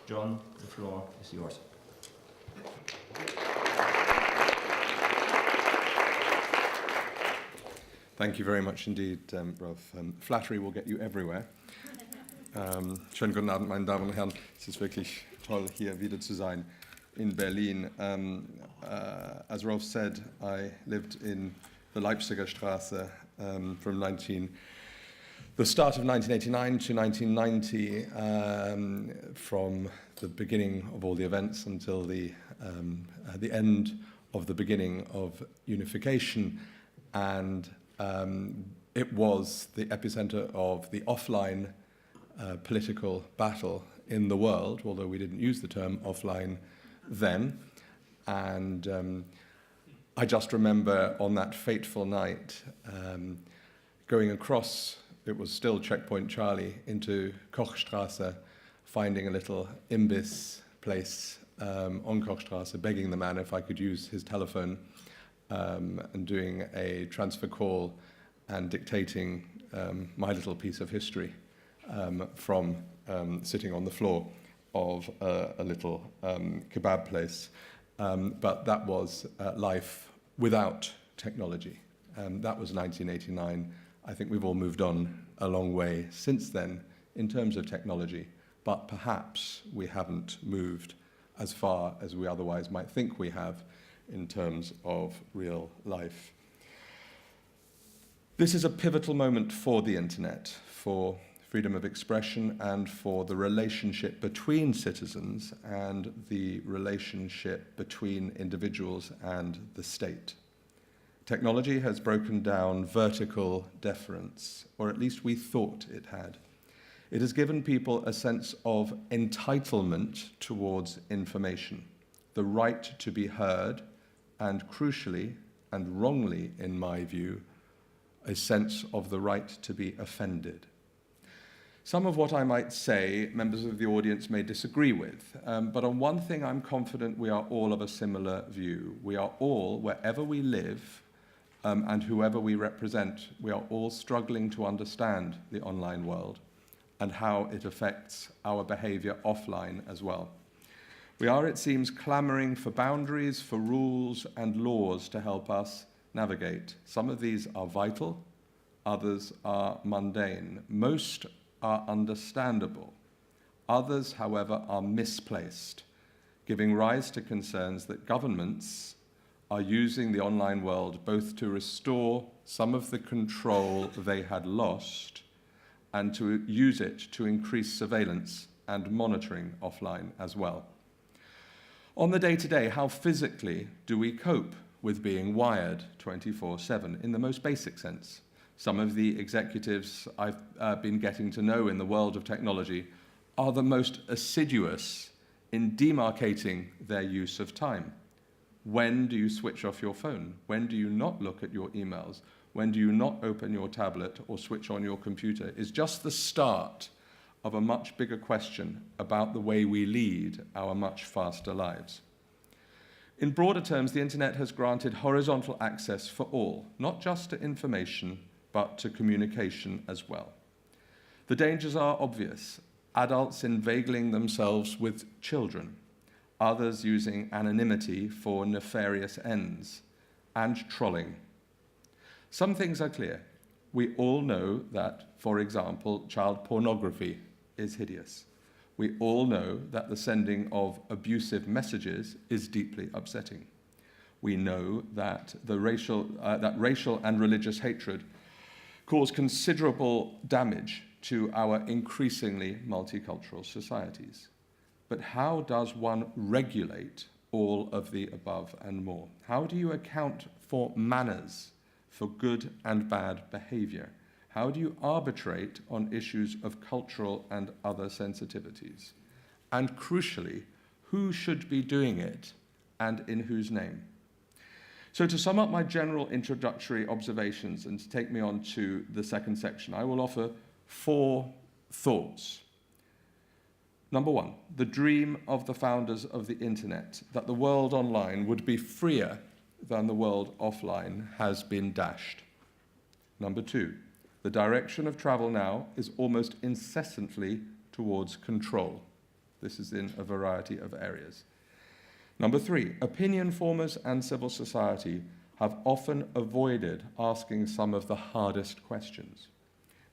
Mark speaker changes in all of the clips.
Speaker 1: John, the floor is yours.
Speaker 2: Thank you very much indeed, Rolf. Flattery will get you everywhere. Schönen guten Abend, meine Damen und Herren. Es ist wirklich toll, hier wieder zu sein in Berlin. As Rolf said, I lived in the Leipziger Straße from the start of 1989 to 1990, from the beginning of all the events until the end of the beginning of unification, and it was the epicenter of the offline political battle in the world, although we didn't use the term offline then. And I just remember on that fateful night going across, it was still Checkpoint Charlie, into Kochstrasse, finding a little imbiss place on Kochstrasse, begging the man if I could use his telephone, and doing a transfer call and dictating my little piece of history from sitting on the floor of a little kebab place. But that was life without technology. That was 1989. I think we've all moved on a long way since then in terms of technology, but perhaps we haven't moved as far as we otherwise might think we have in terms of real life. This is a pivotal moment for the internet, for freedom of expression, and for the relationship between citizens and the relationship between individuals and the state. Technology has broken down vertical deference, or at least we thought it had. It has given people a sense of entitlement towards information, the right to be heard, and crucially, and wrongly in my view, a sense of the right to be offended. Some of what I might say, members of the audience may disagree with, but on one thing I'm confident we are all of a similar view. We are all, wherever we live, and whoever we represent, we are all struggling to understand the online world and how it affects our behavior offline as well. We are, it seems, clamoring for boundaries, for rules and laws to help us navigate. Some of these are vital, others are mundane. Most are understandable. Others, however, are misplaced, giving rise to concerns that governments are using the online world both to restore some of the control they had lost and to use it to increase surveillance and monitoring offline as well. On the day-to-day, how physically do we cope with being wired 24/7 in the most basic sense? Some of the executives I've been getting to know in the world of technology are the most assiduous in demarcating their use of time. When do you switch off your phone? When do you not look at your emails? When do you not open your tablet or switch on your computer? Is just the start of a much bigger question about the way we lead our much faster lives. In broader terms, the internet has granted horizontal access for all, not just to information, but to communication as well. The dangers are obvious. Adults inveigling themselves with children, others using anonymity for nefarious ends, and trolling. Some things are clear. We all know that, for example, child pornography is hideous. We all know that the sending of abusive messages is deeply upsetting. We know that racial and religious hatred cause considerable damage to our increasingly multicultural societies. But how does one regulate all of the above and more? How do you account for manners, for good and bad behavior? How do you arbitrate on issues of cultural and other sensitivities? And crucially, who should be doing it and in whose name? So to sum up my general introductory observations and to take me on to the second section, I will offer 4 thoughts. Number 1, the dream of the founders of the internet, that the world online would be freer than the world offline, has been dashed. Number 2, the direction of travel now is almost incessantly towards control. This is in a variety of areas. Number 3, opinion formers and civil society have often avoided asking some of the hardest questions.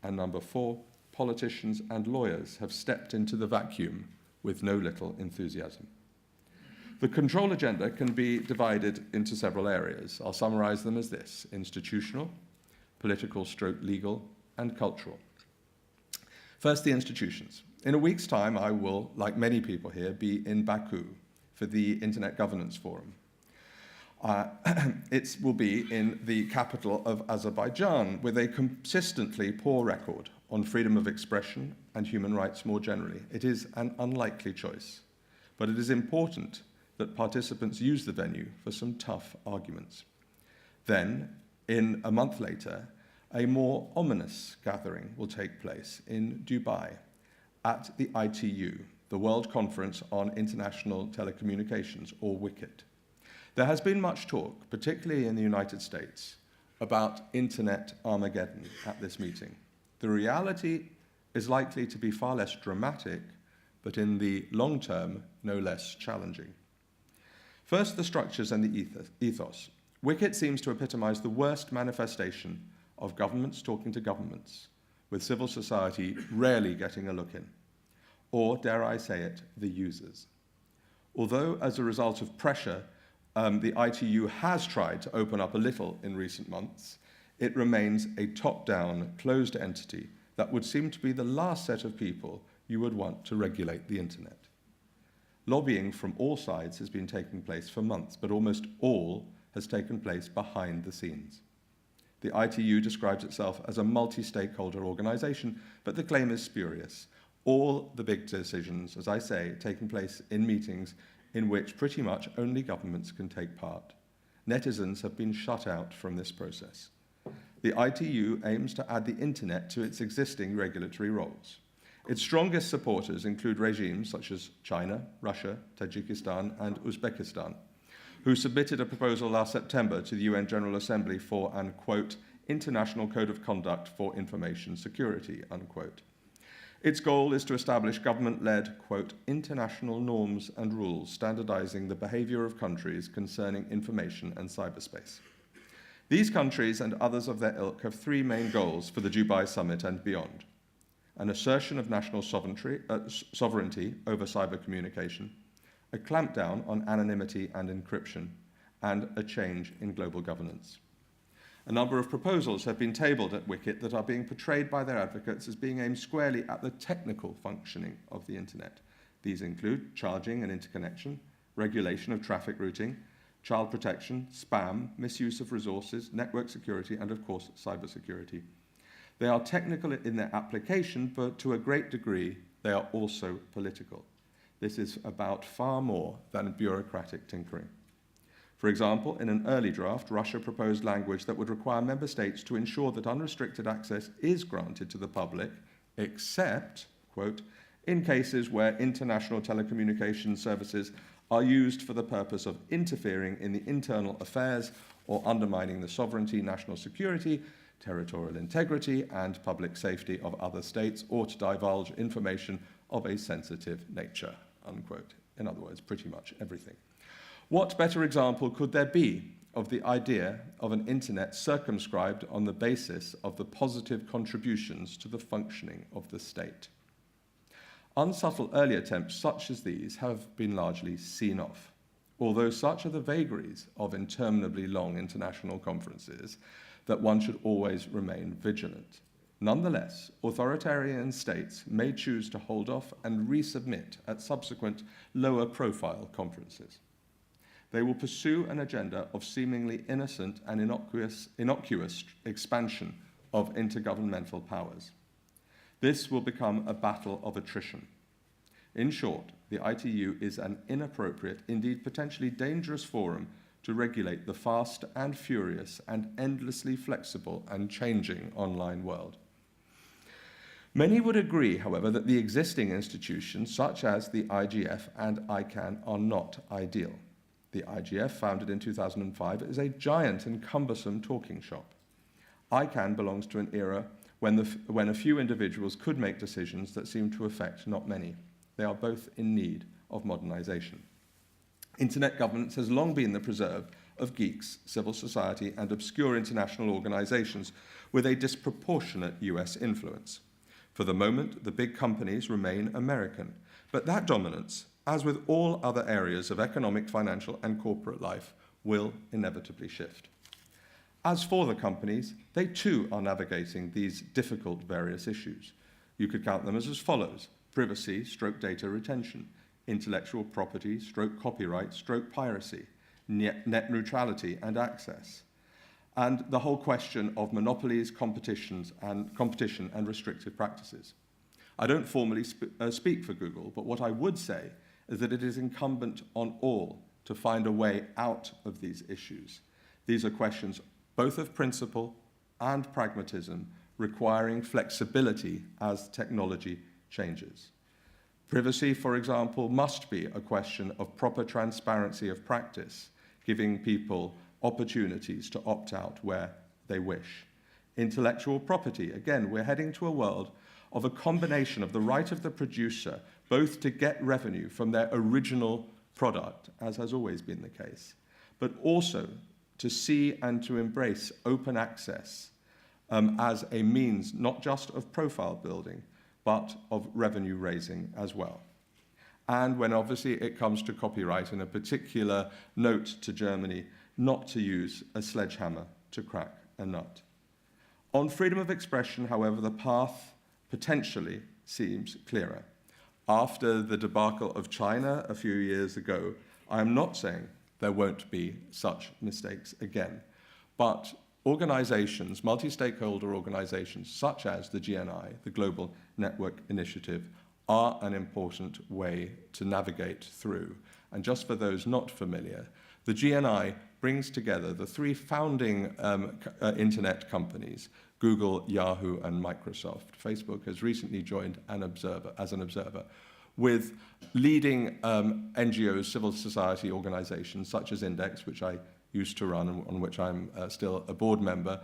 Speaker 2: And number 4, politicians and lawyers have stepped into the vacuum with no little enthusiasm. The control agenda can be divided into several areas. I'll summarize them as this: institutional, political/legal, and cultural. First, the institutions. In a week's time, I will, like many people here, be in Baku for the Internet Governance Forum. It will be in the capital of Azerbaijan, with a consistently poor record on freedom of expression and human rights more generally. It is an unlikely choice, but it is important that participants use the venue for some tough arguments. Then, in a month later, a more ominous gathering will take place in Dubai at the ITU, the World Conference on International Telecommunications, or WICIT. There has been much talk, particularly in the United States, about Internet Armageddon at this meeting. The reality is likely to be far less dramatic, but in the long term, no less challenging. First, the structures and the ethos. WICIT seems to epitomize the worst manifestation of governments talking to governments, with civil society rarely getting a look in, or, dare I say it, the users. Although, as a result of pressure, the ITU has tried to open up a little in recent months, it remains a top-down, closed entity that would seem to be the last set of people you would want to regulate the internet. Lobbying from all sides has been taking place for months, but almost all has taken place behind the scenes. The ITU describes itself as a multi-stakeholder organization, but the claim is spurious. All the big decisions, as I say, taking place in meetings in which pretty much only governments can take part. Netizens have been shut out from this process. The ITU aims to add the internet to its existing regulatory roles. Its strongest supporters include regimes such as China, Russia, Tajikistan, and Uzbekistan, who submitted a proposal last September to the UN General Assembly for an, quote, international code of conduct for information security, unquote. Its goal is to establish government-led, quote, international norms and rules standardizing the behavior of countries concerning information and cyberspace. These countries and others of their ilk have 3 main goals for the Dubai Summit and beyond: an assertion of national sovereignty over cyber communication, a clampdown on anonymity and encryption, and a change in global governance. A number of proposals have been tabled at WICIT that are being portrayed by their advocates as being aimed squarely at the technical functioning of the internet. These include charging and interconnection, regulation of traffic routing, child protection, spam, misuse of resources, network security, and of course, cybersecurity. They are technical in their application, but to a great degree, they are also political. This is about far more than bureaucratic tinkering. For example, in an early draft, Russia proposed language that would require member states to ensure that unrestricted access is granted to the public, except, quote, in cases where international telecommunications services are used for the purpose of interfering in the internal affairs or undermining the sovereignty, national security, territorial integrity, and public safety of other states, or to divulge information of a sensitive nature, unquote. In other words, pretty much everything. What better example could there be of the idea of an internet circumscribed on the basis of the positive contributions to the functioning of the state? Unsubtle early attempts such as these have been largely seen off, although such are the vagaries of interminably long international conferences that one should always remain vigilant. Nonetheless, authoritarian states may choose to hold off and resubmit at subsequent lower-profile conferences. They will pursue an agenda of seemingly innocent and innocuous expansion of intergovernmental powers. This will become a battle of attrition. In short, the ITU is an inappropriate, indeed potentially dangerous forum to regulate the fast and furious and endlessly flexible and changing online world. Many would agree, however, that the existing institutions, such as the IGF and ICANN, are not ideal. The IGF, founded in 2005, is a giant and cumbersome talking shop. ICANN belongs to an era when a few individuals could make decisions that seem to affect not many. They are both in need of modernization. Internet governance has long been the preserve of geeks, civil society, and obscure international organizations with a disproportionate US influence. For the moment, the big companies remain American, but that dominance, as with all other areas of economic, financial, and corporate life, will inevitably shift. As for the companies, they too are navigating these difficult various issues. You could count them as follows: privacy, stroke data retention, intellectual property, stroke copyright, stroke piracy, net neutrality and access, and the whole question of monopolies, competition and restrictive practices. I don't formally speak for Google, but what I would say is that it is incumbent on all to find a way out of these issues. These are questions both of principle and pragmatism, requiring flexibility as technology changes. Privacy, for example, must be a question of proper transparency of practice, giving people opportunities to opt out where they wish. Intellectual property, again, we're heading to a world of a combination of the right of the producer both to get revenue from their original product, as has always been the case, but also to see and to embrace open access as a means not just of profile building, but of revenue raising as well. And when obviously it comes to copyright, in a particular note to Germany, not to use a sledgehammer to crack a nut. On freedom of expression, however, the path potentially seems clearer. After the debacle of China a few years ago, I am not saying there won't be such mistakes again, but organizations, multi-stakeholder organizations such as the GNI, the Global Network Initiative, are an important way to navigate through. And just for those not familiar, the GNI brings together the three founding internet companies, Google, Yahoo, and Microsoft. Facebook has recently joined as an observer, with leading NGOs, civil society organizations such as Index, which I used to run and on which I'm still a board member,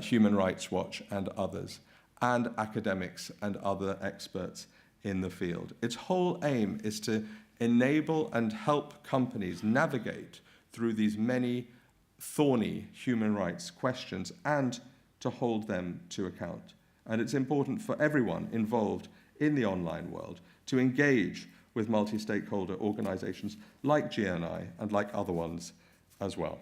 Speaker 2: Human Rights Watch and others, and academics and other experts in the field. Its whole aim is to enable and help companies navigate through these many thorny human rights questions and to hold them to account. And it's important for everyone involved in the online world to engage with multi-stakeholder organizations like GNI and like other ones as well.